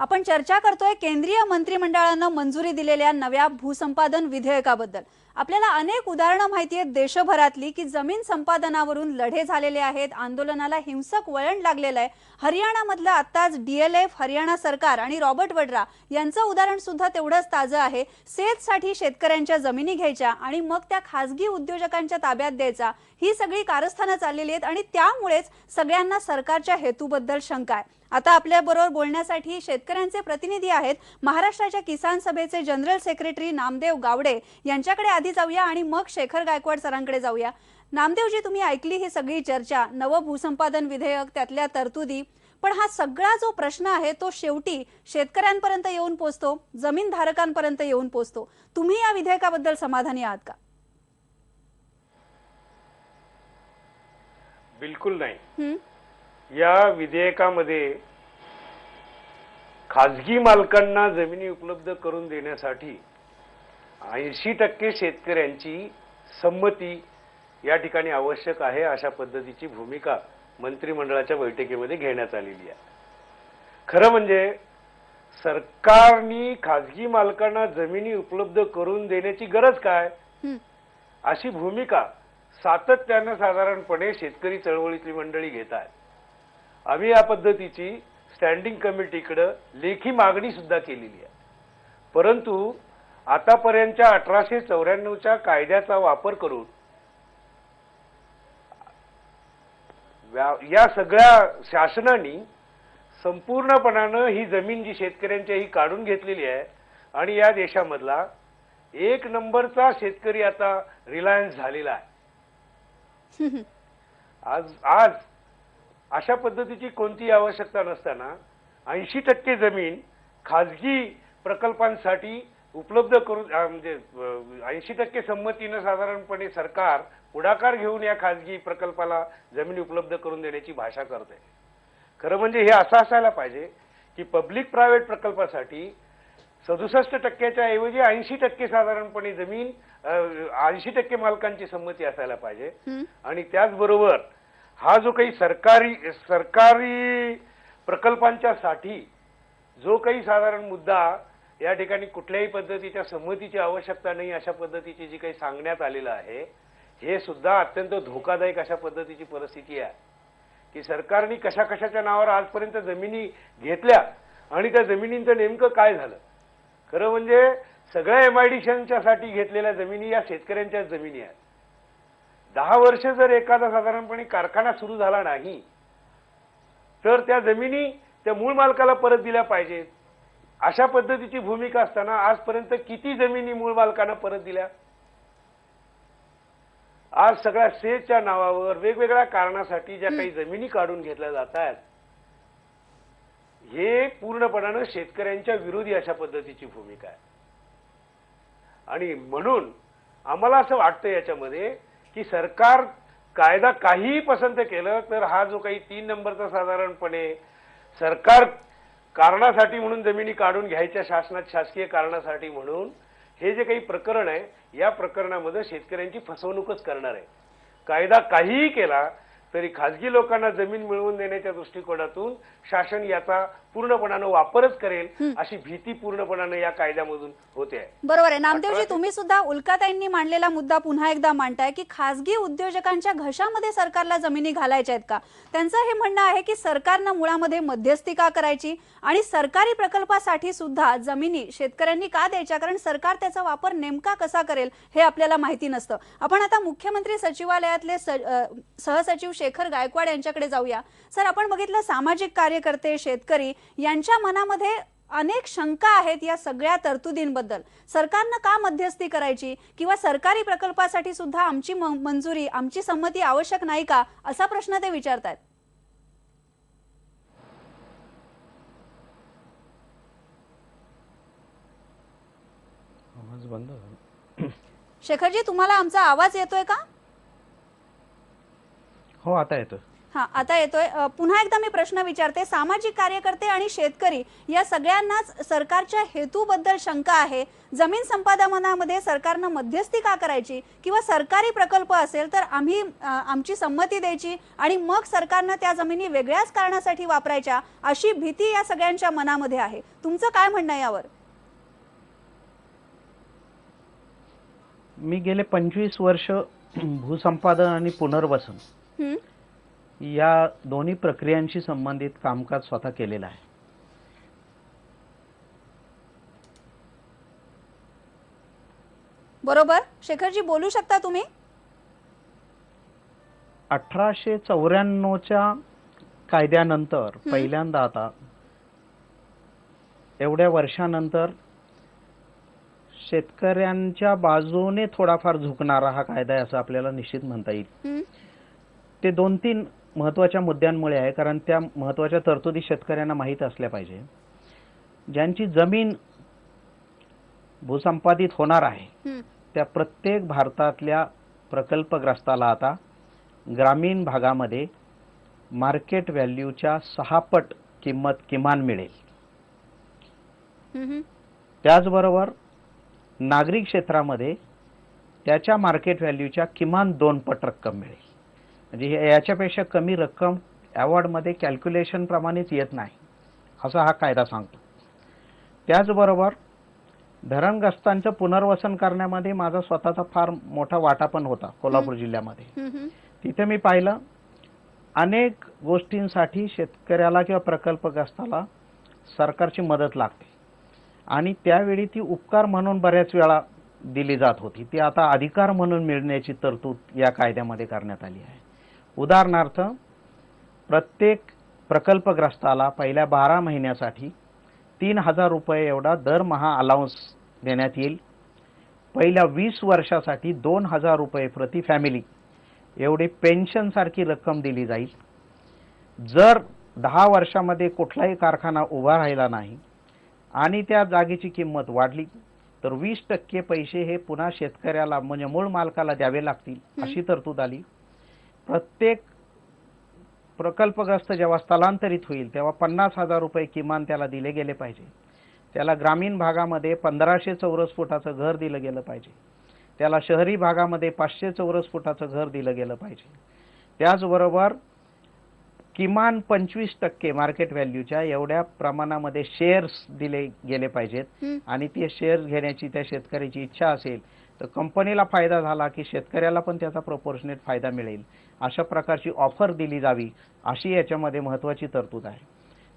आपण चर्चा करतोय केंद्रीय मंत्रिमंडळानं मंजुरी दिलेल्या नव्या भूसंपादन विधेयकाबद्दल। आपल्याला अनेक उदाहरणं माहिती आहेत देशभरातली की जमीन संपादनावरून लढे झालेले आहेत, आंदोलनाला हिंसक वळण लागलेलं आहे। हरियाणामधलं आत्ताच डीएलएफ, हरियाणा सरकार आणि रॉबर्ट वड्रा यांचं उदाहरण सुद्धा तेवढंच ताजं आहे। सेचसाठी शेतकऱ्यांच्या जमिनी घ्यायच्या आणि मग त्या खासगी उद्योजकांच्या ताब्यात द्यायचा, ही सगळी कारस्थानं चाललेली आहेत आणि त्यामुळेच सगळ्यांना सरकारच्या हेतूबद्दल शंका आहे। आता आपल्या बरोबर बोलण्यासाठी शेतकऱ्यांचे प्रतिनिधी आहेत। महाराष्ट्राच्या किसान सभेचे जनरल सेक्रेटरी नामदेव गावडे यांच्याकडे आधी जाऊया आणि मग शेखर गायकवाड सरांकडे जाऊया। नामदेवजी, तुम्ही ऐकली ही सगळी चर्चा, नवं भूसंपादन विधेयक, त्यातल्या तरतुदी, पण हा सगळा जो प्रश्न आहे तो शेवटी शेतकऱ्यांपर्यंत येऊन पोहोचतो, जमीनधारकांपर्यंत येऊन पोहोचतो। तुम्ही या विधेयकाबद्दल समाधानी आहात का? बिलकुल नाही। या विधेयकामध्ये खाजगी मालकांना जमिनी उपलब्ध करून देण्यासाठी 80% शेतकऱ्यांची संमती या ठिकाणी आवश्यक आहे, अशा पद्धतीची भूमिका मंत्रिमंडळाच्या बैठकीमध्ये घेण्यात आलेली आहे। खरं म्हणजे सरकारने खाजगी मालकांना जमिनी उपलब्ध करून देण्याची गरज काय, अशी भूमिका सातत्याने साधारणपणे शेतकरी चळवळीतली मंडळी घेत आहेत। आम्ही या पद्धतीची स्टँडिंग कमिटीकडे लेखी मागणी सुद्धा केलेली आहे, परंतु आतापर्यंतच्या 1894च्या कायद्याचा वापर करून या सगळ्या शासनाने संपूर्णपणाने ही जमीन जी शेतकऱ्यांच्या ही काढून घेतलेली आहे आणि या देशामधला एक नंबरचा शेतकरी आता रिलायन्स झालेला आहे। आज अशा पद्धतीची कोणती आवश्यकता नसताना 80% जमीन खाजगी प्रकल्पांसाठी उपलब्ध करून, म्हणजे 80% संमतीने साधारणपणे सरकार पुढाकार घेऊन या खाजगी प्रकल्पाला जमीन उपलब्ध करून देण्याची भाषा करते। खरं म्हणजे हे असं असायला पाहिजे की पब्लिक प्रायव्हेट प्रकल्पासाठी 67% ऐवजी 80% साधारणपणे जमीन 80% मालकांची संमती असायला पाहिजे। आणि त्याचबरोबर हा जो काही सरकारी प्रकल्पांच्या साठी जो काही साधारण मुद्दा या ठिकाणी कुठल्याही पद्धतीच्या संमतीची आवश्यकता नाही अशा पद्धतीची जी काही सांगण्यात आलेलं आहे, हे सुद्धा अत्यंत धोकादायक अशा पद्धतीची परिस्थिती आहे की सरकारने कशा कशाच्या नावावर आजपर्यंत जमिनी घेतल्या आणि त्या जमिनींचं नेमकं काय झालं। खरं म्हणजे सगळ्या एमआयडीसीच्या साठी घेतलेल्या जमिनी या शेतकऱ्यांच्या जमिनी आहेत। 10 वर्ष जर एखादा साधारणपणे कारखाना सुरू झाला नाही तर त्या जमिनी त्या मूळ मालकाला परत दिल्या पाहिजेत, अशा पद्धतीची भूमिका असताना आजपर्यंत किती जमिनी मूळ मालकांना परत दिल्या? आज सगळ्या सेचच्या नावावर वेगवेगळ्या कारणासाठी ज्या काही जमिनी काढून घेतल्या जात आहेत, हे पूर्णपणाने शेतकऱ्यांच्या विरोधी अशा पद्धतीची भूमिका आहे। आणि म्हणून आम्हाला असं वाटतं याच्यामध्ये की सरकार कायदा काहीही पसंत केलं तर हा जो काही 3 नंबरचा साधारणपणे सरकार कारणासाठी म्हणून जमिनी काढून घ्यायच्या शासकीय कारणासाठी म्हणून हे जे काही प्रकरण आहे, या प्रकरणामध्ये शेतकऱ्यांची फसवणूकच करणार आहे। कायदा काहीही केला तरी खाजगी लोकांना जमीन मिळवून देण्याच्या दृष्टिकोनातून शासन याचा पूर्णपणाने वापरच करेल अशी भीती पूर्णपणाने या कायद्यामधून होते आहे। बरोबर आहे। नामदेवजी, तुम्ही सुद्धा उल्काताईंनी मांडलेला मुद्दा पुन्हा एकदा मांडताय की खासगी उद्योजकांच्या घशामध्ये सरकारला जमिनी घालायच्या आहेत का? त्यांचं हे म्हणणं आहे की सरकारनं मुळामध्ये मध्यस्थी का करायची आणि सरकारी प्रकल्पासाठी सुद्धा जमिनी शेतकऱ्यांनी का द्यायच्या, कारण सरकार त्याचा वापर नेमका कसा करेल हे आपल्याला माहिती नसतं। आपण आता मुख्यमंत्री सचिवालयातले सहसचिव शेखर गायकवाड यांच्याकडे जाऊया। सर, आपण बघितलं सामाजिक कार्यकर्ते, शेतकरी यांच्या मनामध्ये अनेक शंका आहेत या सगळ्या तरतुदींबद्दल। सरकारनं का मध्यस्थी करायची किंवा सरकारी प्रकल्पासाठी सुद्धा आमची मंजुरी, आमची संमती आवश्यक नाही का, असा प्रश्न ते विचारतात। शेखरजी, तुम्हाला आमचा आवाज येतोय का? हो, आता येतो। हा आता येतोय. पुन्हा एकदा मी प्रश्न विचारते. सामाजिक कार्यकर्ते आणि शेतकरी या सगळ्यांनाच सरकारच्या हेतूबद्दल शंका आहे. जमीन संपादनामध्ये सरकारनं मध्यस्थी का करायची, किंवा सरकारी प्रकल्प असेल तर आम्ही आमची संमती द्यायची आणि मग सरकारनं त्या जमिनी वेगळ्याच कारणासाठी वापरायच्या, अशी भीती या सगळ्यांच्या मनामध्ये आहे. तुमचं काय म्हणणं आहे यावर? मी गेले 25 वर्ष भूसंपादन आणि पुनर्वसन या दोन्ही प्रक्रियांशी संबंधित कामकाज स्वतः केलेलं आहे. बरोबर. शेखरजी बोलू शकता तुम्ही? 1894च्या कायद्यानंतर पहिल्यांदा आता एवढ्या वर्षानंतर शेतकऱ्यांच्या बाजूने थोडाफार झुकणारा हा कायदा आहे असं आपल्याला निश्चित म्हणता येईल. ते 2-3 महत्त्वाच्या मुद्द्यांमुळे आहे, कारण त्या महत्त्वाच्या तरतुदी शेतकऱ्यांना माहीत असल्या पाहिजे. ज्यांची जमीन भूसंपादित होणार आहे त्या प्रत्येक भारतातल्या प्रकल्पग्रस्ताला आता ग्रामीण भागामध्ये मार्केट व्हॅल्यूच्या 6 पट किंमत किमान मिळेल. त्याचबरोबर नागरी क्षेत्रामध्ये त्याच्या मार्केट व्हॅल्यूच्या किमान 2 पट रक्कम मिळेल. म्हणजे याच्यापेक्षा कमी रक्कम अवॉर्डमध्ये कॅल्क्युलेशन प्रमाणेच येत नाही असा हा कायदा सांगतो. त्याचबरोबर धरणग्रस्तांचं पुनर्वसन करण्यामध्ये माझा स्वतःचा फार मोठा वाटा पण होता कोल्हापूर जिल्ह्यामध्ये. तिथे मी पाहिलं अनेक गोष्टींसाठी शेतकऱ्याला किंवा प्रकल्पग्रस्ताला सरकारची मदत लागते आणि त्यावेळी ती उपकार म्हणून बऱ्याच वेळा दिली जात होती. ती आता अधिकार म्हणून मिळण्याची तरतूद या कायद्यामध्ये करण्यात आली आहे. उदाहरणार्थ प्रत्येक प्रकल्पग्रस्ताला पहिल्या 12 महिन्यासाठी 3000 रुपये एवढा दरमहा अलाउन्स देण्यात येईल. पहिल्या 20 वर्षासाठी 2000 रुपये प्रति फॅमिली एवढी पेन्शन सारखी रक्कम दिली जाईल. जर 10 वर्षामध्ये कुठलाही कारखाना उभा राहिला नाही आणि त्या जागेची किंमत वाढली तर 20% पैसे हे पुन्हा शेतकऱ्याला म्हणजे मूळ मालकाला द्यावे लागतील अशी तरतूद आली. प्रत्येक प्रकल्पग्रस्त जेव्हा स्थलांतरित होईल तेव्हा 50,000 रुपये किमान त्याला दिले गेले पाहिजे. त्याला ग्रामीण भागामध्ये 1500 चौरस फुटाचं घर दिलं गेलं पाहिजे. त्याला शहरी भागामध्ये 500 चौरस फुटाचं घर दिलं गेलं पाहिजे. त्याचबरोबर किमान 25% मार्केट व्हॅल्यूच्या एवढ्या प्रमाणामध्ये शेअर्स दिले गेले पाहिजेत आणि ते शेअर्स घेण्याची त्या शेतकऱ्याची इच्छा असेल तर कंपनीला फायदा झाला की शेतकऱ्याला पण त्याचा प्रोपोर्शनेट फायदा मिळेल अशा प्रकारची ऑफर दिली जावी अशी याच्यामध्ये महत्त्वाची तरतूद आहे.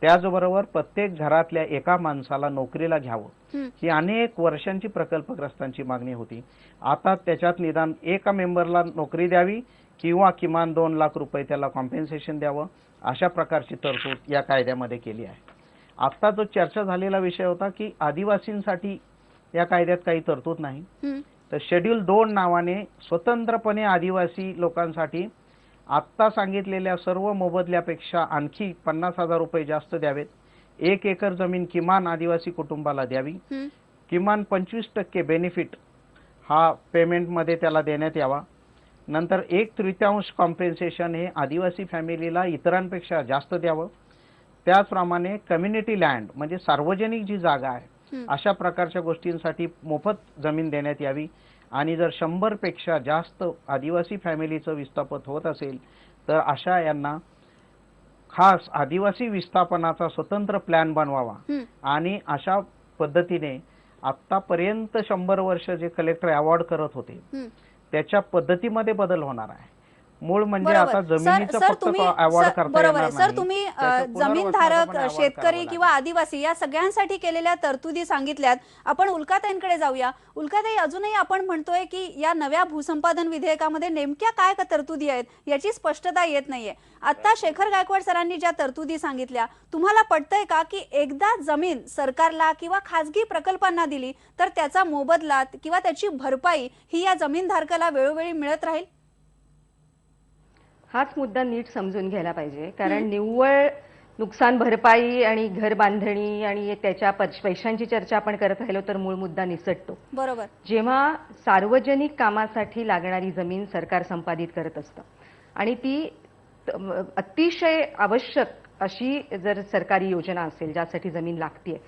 त्याचबरोबर प्रत्येक घरातल्या एका माणसाला नोकरीला घ्यावं ही अनेक वर्षांची प्रकल्पग्रस्तांची मागणी होती. आता त्याच्यात निदान एका मेंबरला नोकरी द्यावी किंवा किमान 2 लाख रुपये त्याला कॉम्पेन्सेशन द्यावं अशा प्रकारची तरतूद या कायद्यामध्ये केली आहे. आता जो चर्चा झालेला विषय होता की आदिवासींसाठी या कायद्यात काही तरतूद नाही, तर शेड्यूल 2 नावाने स्वतंत्रपणे आदिवासी लोकांसाठी आत्ता सांगितलेल्या सर्व मोबदल्यापेक्षा आणखी 50,000 रुपये जास्त द्यावेत. 1 एकर जमीन किमान आदिवासी कुटुंबाला द्यावी. किमान 25% बेनिफिट हा पेमेंटमध्ये त्याला देण्यात यावा. नंतर 1/3 कॉम्पेन्सेशन हे आदिवासी फॅमिलीला इतरांपेक्षा जास्त द्यावं. त्याचप्रमाणे कम्युनिटी लँड म्हणजे सार्वजनिक जी जागा आहे अशा प्रकारच्या गोष्टींसाठी मोफत जमीन देण्यात यावी. आणि जर 100 पेक्षा जास्त आदिवासी फॅमिलीचं विस्थापन होत असेल तर अशा यांना खास आदिवासी विस्थापनाचा स्वतंत्र प्लॅन बनवावा आणि अशा पद्धतीने आतापर्यंत 100 वर्ष जे कलेक्टर अवॉर्ड करत होते त्याच्या पद्धतीमध्ये बदल होणार आहे. मूळ म्हणजे आता जमिनीचं फक्त अवॉर्ड करता येणार नाही. सर तुम्ही जमीनधारक, शेतकरी किंवा आदिवासी या सगळ्यांसाठी केलेल्या तरतुदी सांगितल्यात. आपण उल्काताईंकडे जाऊया. उल्काताई, अजूनही आपण म्हणतोय की या नव्या भूसंपादन विधेयकामध्ये नेमक्या काय तरतुदी आहेत याची स्पष्टता येत नाहीये. आता शेखर गायकवाड सरांनी ज्या तरतुदी सांगितल्या, तुम्हाला पटतंय का की एकदा जमीन सरकारला किंवा खासगी प्रकल्पांना दिली तर त्याचा मोबदला किंवा त्याची भरपाई ही या जमीनधारकाला वेळोवेळी मिळत राहील? हाच मुद्दा नीट समजून घ्यायला पाहिजे, कारण निव्वळ नुकसान भरपाई आणि घर बांधणी आणि त्याच्या पैशांची चर्चा आपण करत राहिलो तर मूळ मुद्दा निसटतो. बरोबर. जेव्हा सार्वजनिक कामासाठी लागणारी जमीन सरकार संपादित करत असतं आणि ती अतिशय आवश्यक अशी जर सरकारी योजना असेल ज्यासाठी जमीन लागतीये,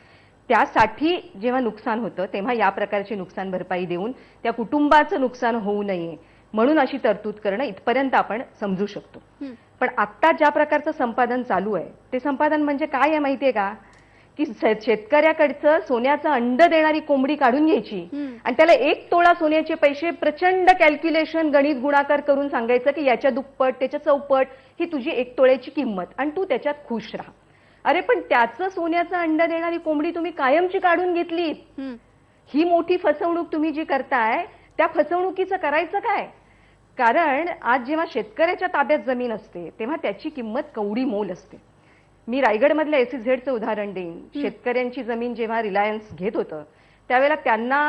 त्यासाठी जेव्हा नुकसान होतं तेव्हा या प्रकारची नुकसान भरपाई देऊन त्या कुटुंबाचं नुकसान होऊ नये म्हणून अशी तरतूद करणं इथपर्यंत आपण समजू शकतो. पण आता ज्या प्रकारचं संपादन चालू आहे ते संपादन म्हणजे काय आहे माहितीये का, की शेतकऱ्याकडचं सोन्याचं अंड देणारी कोंबडी काढून घ्यायची आणि त्याला 1 तोळा सोन्याचे पैसे प्रचंड कॅल्क्युलेशन गणित गुणाकार करून सांगायचं की याच्या दुप्पट त्याच्या चौपट ही तुझी 1 तोळ्याची किंमत आणि तू त्याच्यात खुश राहा. अरे पण त्याचं सोन्याचं अंड देणारी कोंबडी तुम्ही कायमची काढून घेतली. ही मोठी फसवणूक तुम्ही जी करताय त्या फसवणुकीचं करायचं काय. कारण आज जेव्हा शेतकऱ्याच्या ताब्यात जमीन असते तेव्हा त्याची किंमत कवडी मोल असते. मी रायगडमधल्या SEZचं उदाहरण देईन. शेतकऱ्यांची जमीन जेव्हा रिलायन्स घेत होतं त्यावेळेला त्यांना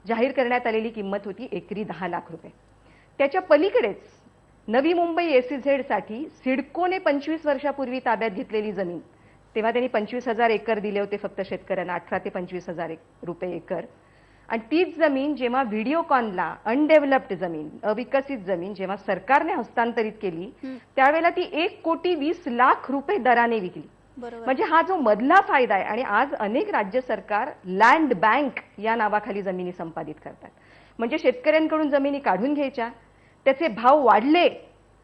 जाहीर करण्यात आलेली किंमत होती एकरी 10 लाख रुपये. त्याच्या पलीकडेच नवी मुंबई SEZसाठी सिडकोने 25 वर्षापूर्वी ताब्यात घेतलेली जमीन, तेव्हा त्यांनी 25,000 एकर दिले होते फक्त शेतकऱ्यांना, 18 ते 25,000 रुपये एकर. आणि तीच जमीन जेव्हा व्हिडिओकॉनला अनडेव्हलप्ड जमीन, अविकसित जमीन जेव्हा सरकारने हस्तांतरित केली त्यावेळेला ती 1,20,00,000 रुपये दराने विकली. म्हणजे हा जो मधला फायदा आहे. आणि आज अनेक राज्य सरकार लँड बँक या नावाखाली जमिनी संपादित करतात. म्हणजे शेतकऱ्यांकडून जमिनी काढून घ्यायच्या, त्याचे भाव वाढले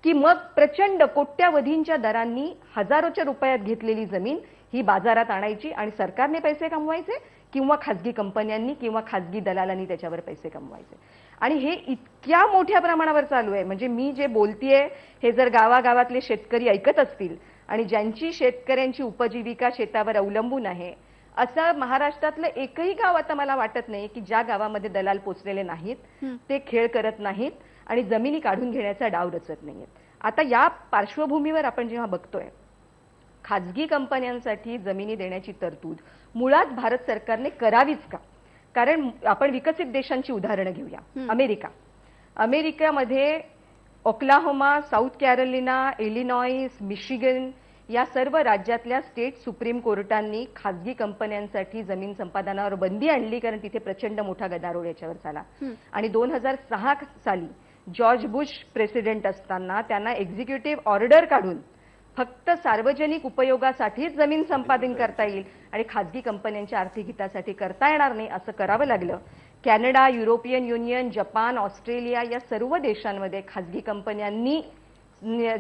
की मग प्रचंड कोट्यावधींच्या दरांनी हजारोच्या रुपयात घेतलेली जमीन ही बाजारात आणायची आणि सरकारने पैसे कमवायचे किंवा खासगी कंपन्यांनी किंवा खासगी दलालांनी त्याच्यावर पैसे कमवायचे. आणि हे इतक्या मोठ्या प्रमाणावर चालू आहे. म्हणजे मी जे बोलतेय हे जर गावागावातले शेतकरी ऐकत असतील आणि ज्यांची शेतकऱ्यांची उपजीविका शेतावर अवलंबून आहे, असं महाराष्ट्रातलं एकही गाव आता मला वाटत नाही की ज्या गावामध्ये दलाल पोचलेले नाहीत, ते खेळ करत नाहीत आणि जमिनी काढून घेण्याचा डाव रचत नाहीत. आता या पार्श्वभूमीवर आपण जेव्हा बघतोय खाजगी कंपन्यांसाठी जमिनी देण्याची तरतूद मुळात भारत सरकारने करावीच का. कारण आपण विकसित देशांची उदाहरणं घेऊया. अमेरिकेमध्ये Oklahoma, south Carolina, Illinois, Michigan या सर्व राज्यातल्या स्टेट सुप्रीम कोर्टांनी खासगी कंपन्यांसाठी जमीन संपादनावर बंदी आणली कारण तिथे प्रचंड मोठा गदारोळ याच्यावर झाला. आणि 2006 साली जॉर्ज बुश प्रेसिडेंट असताना त्यांना एक्झिक्युटिव्ह ऑर्डर काढून फक्त सार्वजनिक उपयोगासाठीच जमीन संपादन करता येईल आणि खासगी कंपन्यांच्या आर्थिक हितासाठी करता येणार नाही असं करावं लागलं. Canada, European union, Japan, Australia या सर्व देशांमध्ये खासगी कंपन्यांनी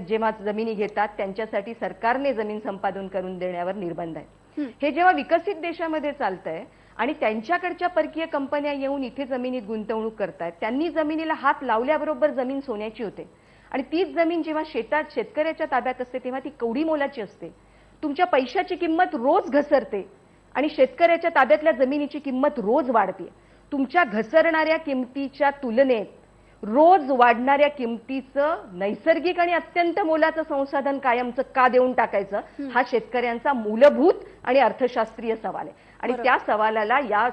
जेव्हा जमिनी घेतात त्यांच्यासाठी सरकारने जमीन संपादन करून देण्यावर निर्बंध आहे. हे जेव्हा विकसित देशामध्ये चालतंय आणि त्यांच्याकडच्या परकीय कंपन्या येऊन इथे जमिनीत गुंतवणूक करतायत, त्यांनी जमिनीला हात लावल्याबरोबर जमीन सोन्याची होते. आणि तीच जमीन जेव्हा शेतकऱ्याच्या ताब्यात असते तेव्हा ती कवडी मोलाची असते. तुमच्या पैशाची किंमत रोज घसरते आणि शेतकऱ्याच्या ताब्यातल्या जमिनीची किंमत रोज वाढते. तुमच्या घसरणाऱ्या किमतीच्या तुलनेत रोज वाढणाऱ्या किमतीचं नैसर्गिक आणि अत्यंत मोलाचं संसाधन कायमचं का देऊन टाकायचं, हा शेतकऱ्यांचा मूलभूत आणि अर्थशास्त्रीय सवाल आहे. आणि त्या सवालाला या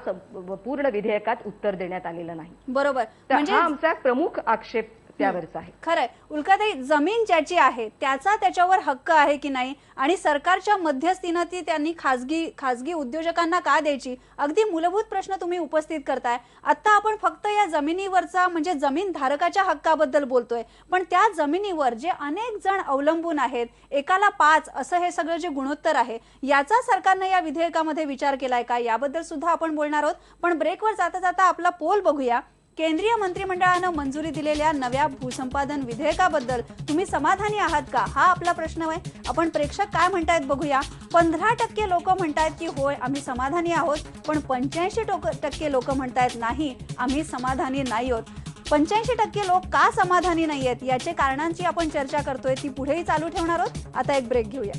पूर्ण विधेयकात उत्तर देण्यात आलेलं नाही. बरोबर. तर हा आमचा प्रमुख आक्षेप त्यावरचा आहे. खरंय. उल्काताई, जमीन ज्याची आहे त्याचा त्याच्यावर हक्क आहे की नाही आणि सरकारच्या मध्यस्थीनं ती त्यांनी खासगी उद्योजकांना का द्यायची, अगदी मूलभूत प्रश्न तुम्ही उपस्थित करताय. आता आपण फक्त या जमिनीवरचा म्हणजे जमीन धारकाच्या हक्काबद्दल बोलतोय, पण त्या जमिनीवर जे अनेक जण अवलंबून आहेत, एकाला 5 असं हे सगळं जे गुणोत्तर आहे, याचा सरकारने या विधेयकामध्ये विचार केलाय का, याबद्दल सुद्धा आपण बोलणार आहोत. पण ब्रेकवर जाता जाता आपला पोल बघूया. केंद्रीय मंत्रिमंडळानं मंजुरी दिलेल्या नव्या भूसंपादन विधेयकाबद्दल तुम्ही समाधानी आहात का, हा आपला प्रश्न आहे. आपण प्रेक्षक काय म्हणतायत बघूया. 15% लोक म्हणतायत की होय आम्ही समाधानी आहोत, पण 85% लोक म्हणतायत नाही आम्ही समाधानी नाही आहोत. 85% लोक का समाधानी नाही आहेत याचे कारणांची आपण चर्चा करतोय, ती पुढेही चालू ठेवणार आहोत. आता एक ब्रेक घेऊया.